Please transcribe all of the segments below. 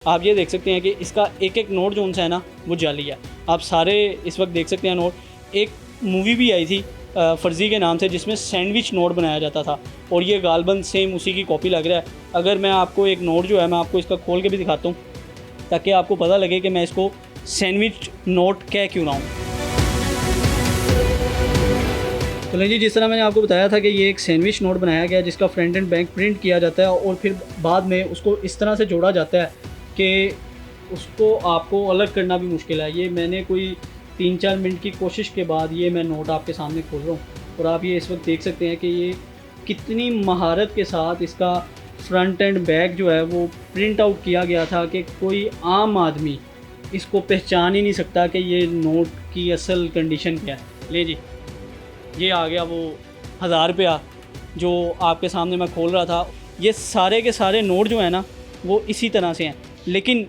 आप ये देख सकते हैं कि इसका एक एक नोट जो उनसा है ना वो जाली है। आप सारे इस वक्त देख सकते हैं नोट। एक मूवी भी आई थी फ़र्ज़ी के नाम से जिसमें सैंडविच नोट बनाया जाता था और ये गालबन सेम उसी की कॉपी लग रहा है। अगर मैं आपको एक नोट जो है मैं आपको इसका खोल के भी दिखाता हूँ ताकि आपको पता लगे कि मैं इसको सैंडविच नोट कह क्यों रहा हूँ। तो जी, जिस तरह मैंने आपको बताया था कि ये एक सैंडविच नोट बनाया गया जिसका फ्रंट एंड बैक प्रिंट किया जाता है और फिर बाद में उसको इस तरह से जोड़ा जाता है कि उसको आपको अलग करना भी मुश्किल है। ये मैंने कोई 3-4 मिनट की कोशिश के बाद ये मैं नोट आपके सामने खोल रहा हूँ और आप ये इस वक्त देख सकते हैं कि ये कितनी महारत के साथ इसका फ्रंट एंड बैक जो है वो प्रिंट आउट किया गया था कि कोई आम आदमी इसको पहचान ही नहीं सकता कि ये नोट की असल कंडीशन क्या है। ले जी, ये आ गया वो 1000 रुपया जो आपके सामने मैं खोल रहा था। ये सारे के सारे नोट जो है ना वो इसी तरह से हैं, लेकिन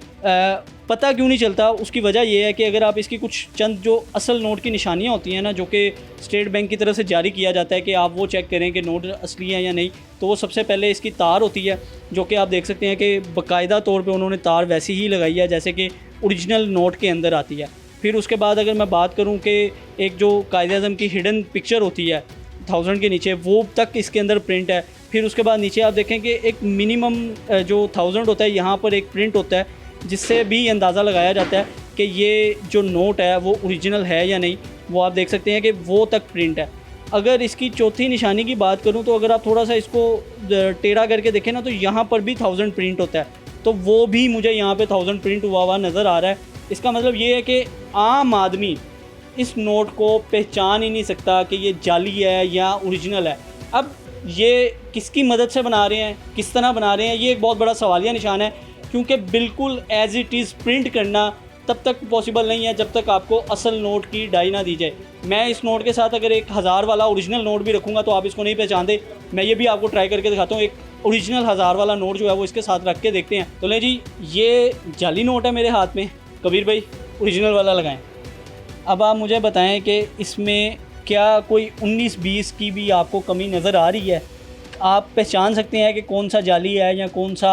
पता क्यों नहीं चलता उसकी वजह ये है कि अगर आप इसकी कुछ चंद जो असल नोट की निशानियाँ होती हैं ना जो कि स्टेट बैंक की तरफ से जारी किया जाता है कि आप वो चेक करें कि नोट असली है या नहीं, तो वो सबसे पहले इसकी तार होती है जो कि आप देख सकते हैं कि बाकायदा तौर पे उन्होंने तार वैसी ही लगाई है जैसे कि ओरिजिनल नोट के अंदर आती है। फिर उसके बाद अगर मैं बात करूं कि एक जो कायदे-ए-आज़म की हिडन पिक्चर होती है 1000 के नीचे वो तक इसके अंदर प्रिंट है। फिर उसके बाद नीचे आप देखें कि एक मिनिमम जो 1000 होता है यहाँ पर एक प्रिंट होता है जिससे भी अंदाज़ा लगाया जाता है कि ये जो नोट है वो ओरिजिनल है या नहीं। वो आप देख सकते हैं कि वो तक प्रिंट है। अगर इसकी चौथी निशानी की बात करूँ तो अगर आप थोड़ा सा इसको टेढ़ा करके देखें ना तो यहाँ पर भी 1000 प्रिंट होता है, तो वो भी मुझे यहाँ पे 1000 प्रिंट हुआ नज़र आ रहा है। इसका मतलब ये है कि आम आदमी इस नोट को पहचान ही नहीं सकता कि ये जाली है या ओरिजिनल है। अब ये किसकी मदद से बना रहे हैं, किस तरह बना रहे हैं, ये एक बहुत बड़ा सवालिया निशान है, क्योंकि बिल्कुल एज़ इट इज़ प्रिंट करना तब तक पॉसिबल नहीं है जब तक आपको असल नोट की डाई ना दी जाए। मैं इस नोट के साथ अगर एक 1000 वाला ओरिजिनल नोट भी रखूँगा तो आप इसको नहीं पहचानते। मैं ये भी आपको ट्राई करके दिखाता हूँ। एक ओरिजिनल 1000 वाला नोट जो है वो इसके साथ रख के देखते हैं। तो ले जी, ये जाली नोट है मेरे हाथ में। कबीर भाई ओरिजिनल वाला लगाएं। अब आप मुझे बताएं कि इसमें क्या कोई 19-20 की भी आपको कमी नज़र आ रही है? आप पहचान सकते हैं कि कौन सा जाली है या कौन सा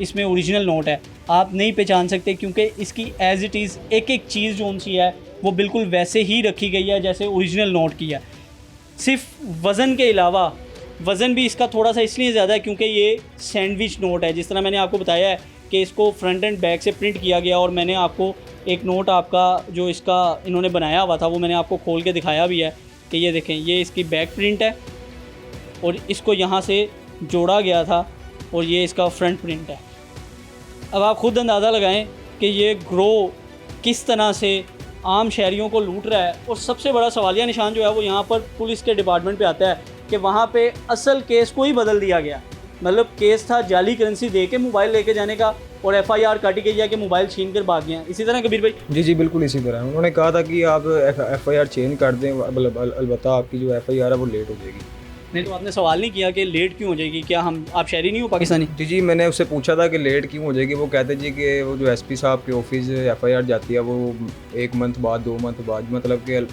इसमें ओरिजिनल नोट है? आप नहीं पहचान सकते क्योंकि इसकी एज़ इट इज़ एक एक चीज़ जो सी है वो बिल्कुल वैसे ही रखी गई है जैसे ओरिजिनल नोट की है। सिर्फ वज़न के अलावा वज़न भी इसका थोड़ा सा इसलिए ज़्यादा है क्योंकि ये सैंडविच नोट है। जिस तरह मैंने आपको बताया है कि इसको फ्रंट एंड बैक से प्रिंट किया गया और मैंने आपको एक नोट आपका जो इसका इन्होंने बनाया हुआ था वो मैंने आपको खोल के दिखाया भी है कि ये देखें, ये इसकी बैक प्रिंट है और इसको यहाँ से जोड़ा गया था और ये इसका फ्रंट प्रिंट है। अब आप ख़ुद अंदाज़ा लगाएं कि ये ग्रो किस तरह से आम शहरियों को लूट रहा है। और सबसे बड़ा सवालिया निशान जो है वो यहाँ पर पुलिस के डिपार्टमेंट पे आता है कि वहाँ पे असल केस को ही बदल दिया गया। मतलब केस था जाली करेंसी दे के मोबाइल लेके जाने का और FIR काटी गई है कि मोबाइल छीन कर भाग गया। इसी तरह कबीर भाई जी बिल्कुल इसी तरह उन्होंने कहा था कि आप FIR चेंज कर दें, अलबत्ता आपकी जो FIR है वो लेट हो जाएगी। नहीं तो आपने सवाल नहीं किया कि लेट क्यों हो जाएगी? क्या आप शहरी नहीं हो पाकिस्तानी? जी मैंने उससे पूछा था कि लेट क्यों हो जाएगी। वो कहते जी कि वो जो SP साहब के ऑफिस FIR जाती है वो 1 मंथ बाद 2 मंथ बाद, मतलब कि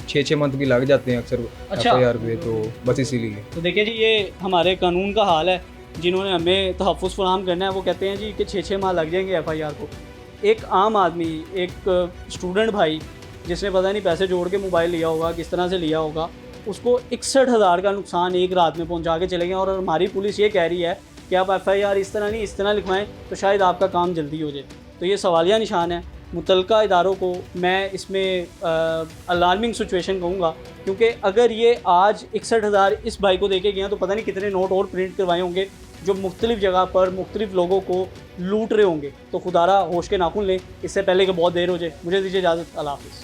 6 मंथ भी लग जाते हैं अक्सर FIR पे, तो बस इसीलिए। तो देखिए जी, ये हमारे कानून का हाल है। जिन्होंने हमें तहफ़्फ़ुज़ फराहम करना है वो कहते हैं जी कि 6 माह लग जाएंगे FIR को। एक आम आदमी, एक स्टूडेंट भाई जिसने पता नहीं पैसे जोड़ के मोबाइल लिया होगा, किस तरह से लिया होगा, उसको 61,000 का नुकसान एक रात में पहुंचा के चले गए। और हमारी पुलिस ये कह रही है कि आप FIR इस तरह नहीं इस तरह लिखवाएं तो शायद आपका काम जल्दी हो जाए। तो ये सवालिया निशान है। मुतल्लिका इदारों को मैं इसमें अलार्मिंग सिचुएशन कहूँगा, क्योंकि अगर ये आज 61,000 इस भाई को देके गए तो पता नहीं कितने नोट और प्रिंट करवाए होंगे जो मुख्तलिफ़ जगह पर मुख्तलिफ़ लोगों को लूट रहे होंगे। तो खुदारा होश के नाखून लें इससे पहले कि बहुत देर हो जाए। मुझे दीजिए इजाज़त। अल्लाह हाफ़िज़।